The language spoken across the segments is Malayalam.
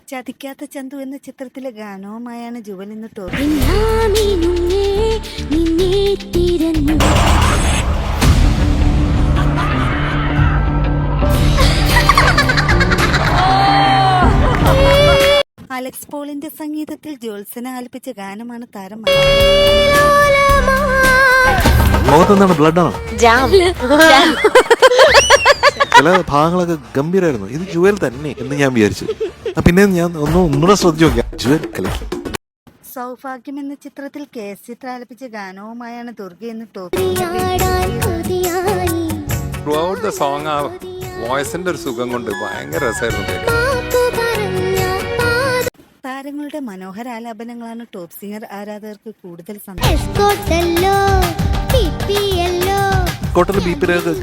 ചതിക്കാത്ത ചന്തു എന്ന ചിത്രത്തിലെ ഗാനവുമായാണ് ജുവൽ ഇന്ന് ടോപ്പ്. അലക്സ് പോളിന്റെ സംഗീതത്തിൽ ജോത്സന ആലപിച്ച ഗാനമാണ് താരം. ചില ഭാഗങ്ങളൊക്കെ ഗംഭീരമായിരുന്നു. ഇത് ജുവൽ തന്നെ എന്ന് ഞാൻ വിചാരിച്ചു. പിന്നെ ഞാൻ ഒന്നുകൂടെ ശ്രദ്ധിച്ചു നോക്കിയാ ജുവൽ കളിക്കും. സൗഭാഗ്യം എന്ന ചിത്രത്തിൽ KS ചിത്ര ആലപിച്ച ഗാനവുമായാണ് ദുർഗ എന്ന് top. Through out the song ആ വോയിസിന്റെ ഒരു സുഖം കൊണ്ട് ഭയങ്കര രസമായിരുന്നു. താരങ്ങളുടെ മനോഹര ആലാപനങ്ങളാണ് ടോപ്പ് സിംഗർ ആരാധകർക്ക് കൂടുതൽ സന്തോഷം.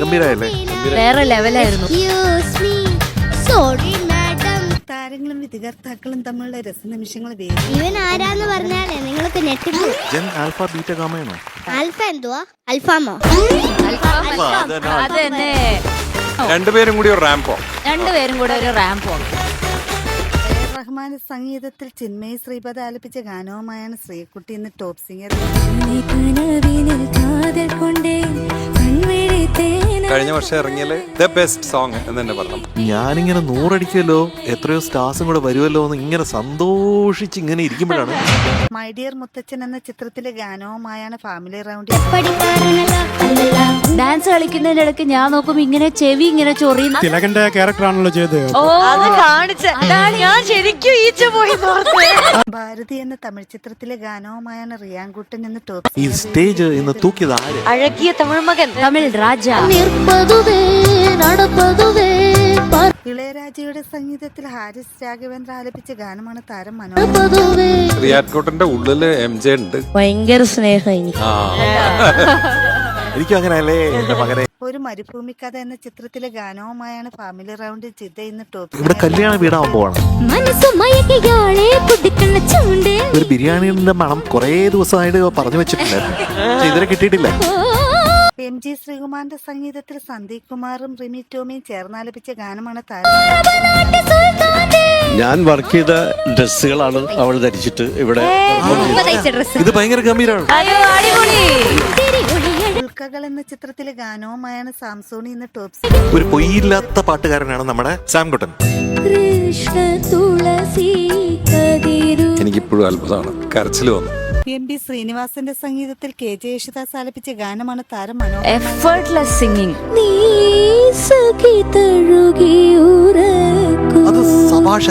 ഗംഭീരല്ലേ, വേറെ ലെവലായിരുന്നു. താരങ്ങളും വിധികർത്താക്കളും തമ്മിലുള്ള രസനിമിഷങ്ങൾ ഇവൻ ആരാന്ന് പറഞ്ഞാലേ നിങ്ങൾക്ക് നെറ്റിപ്പോ. ജെൻ ആൽഫ ബീറ്റ ഗാമയാണോ? ആൽഫ എന്തുവാ? അൽഫാമോ? അതന്നെ, രണ്ടുപേരും കൂടി ഒരു റാമ്പോ. രണ്ടുപേരും കൂടെ ഒരു റാമ്പോ. റഹ്മാന്റെ സംഗീതത്തിൽ ചിന്മയി ശ്രീപദ ആലപിച്ച ഗാനവുമായാണ് ശ്രീകുട്ടി ഇന്ന് ടോപ്പ് സിംഗർ. കഴിഞ്ഞ വർഷം ഇറങ്ങിയാല് ദ ബെസ്റ്റ് സോങ് എന്ന് തന്നെ പറഞ്ഞു. ഞാനിങ്ങനെ 100 അടിക്കുമല്ലോ, എത്രയോ സ്റ്റാർസും കൂടെ വരുമല്ലോ എന്ന് ഇങ്ങനെ സന്തോഷിച്ച് ഇങ്ങനെ ഇരിക്കുമ്പോഴാണ് മൈ ഡിയർ മുത്തച്ഛൻ എന്ന ചിത്രത്തിലെ ഗാനവുമായാണ് ഫാമിലി റൗണ്ട്. ഡാൻസ് കളിക്കുന്നതിന്റെ ഇടയ്ക്ക് ഞാൻ നോക്കുമ്പോ ഇങ്ങനെ ചെവി ഇങ്ങനെ ചൊറിയുന്ന തിലകന്റെ ക്യാരക്ടറാണല്ലോ ചെയ്തത്. ഞാൻ ശരിക്കും ഈച്ച പോയി. ഭാരതി എന്ന തമിഴ് ചിത്രത്തിലെ ഗാനവുമായാണ് റിയാൻകുട്ടൻ എന്ന് ടോപ്പ്. ഈ സ്റ്റേജ് ഇന്ന് തൂക്കിയത് ആര്? അഴകിയ തമിഴ് മകൻ, തമിഴ് രാജ. ഇളയരാജയുടെ സംഗീതത്തിൽ ഹാരിസ് രാഘവേന്ദ്ര ആലപിച്ച ഗാനമാണ് താരം മനോഹർ. റിയാൻകോട്ടന്റെ ഉള്ളില് MJ ഉണ്ട്. ഭയങ്കര സ്നേഹം എനിക്കും അങ്ങനെയല്ലേ എന്റെ മകനെ. ഒരു മരുഭൂമി കഥ എന്ന ചിത്രത്തിലെ ഗാനവുമായാണ് ഫാമിലി റൗണ്ട് ജിദ്ദ ഇന്ന് ടോപ്പ്. ഇവിടെ കല്യാണ വീടാവാൻ പോവാണ്. ഒരു ബിരിയാണിയുടെ മണം കുറേ ദിവസമായിട്ട് പറഞ്ഞു വെച്ചിട്ടുണ്ടായിരുന്നു, പക്ഷെ ഇതുവരെ കിട്ടിയിട്ടില്ല. MG ശ്രീകുമാറിന്റെ സംഗീതത്തിൽ സന്ദീപ് കുമാറും റിമി ടോമിയും ചേർന്നാലപിച്ച ഗാനമാണ് താരം. ഞാൻ വർക്ക് ചെയ്ത ഡ്രസ്സുകളാണ് അവൾ ധരിച്ചിട്ട് ഇവിടെ. ഇത് ഭയങ്കര ഗംഭീരമാണ്. ഉൾക്കകൾ എന്ന ചിത്രത്തിലെ ഗാനവുമായാണ് സാംസോണി ഇന്ന് ടോപ്പ്. ഒരു പൊയ്യില്ലാത്ത പാട്ടുകാരനാണ് നമ്മുടെ സാംകുട്ടൻ. എനിക്കിപ്പോഴും അത്ഭുതമാണ്, കരച്ചിൽ വന്നു. MB ശ്രീനിവാസന്റെ സംഗീതത്തിൽ KJ യേശുദാസ് ആലപിച്ച ഗാനമാണ് താരം മനോഹർ. Effortless singing. അത് സഭാഷ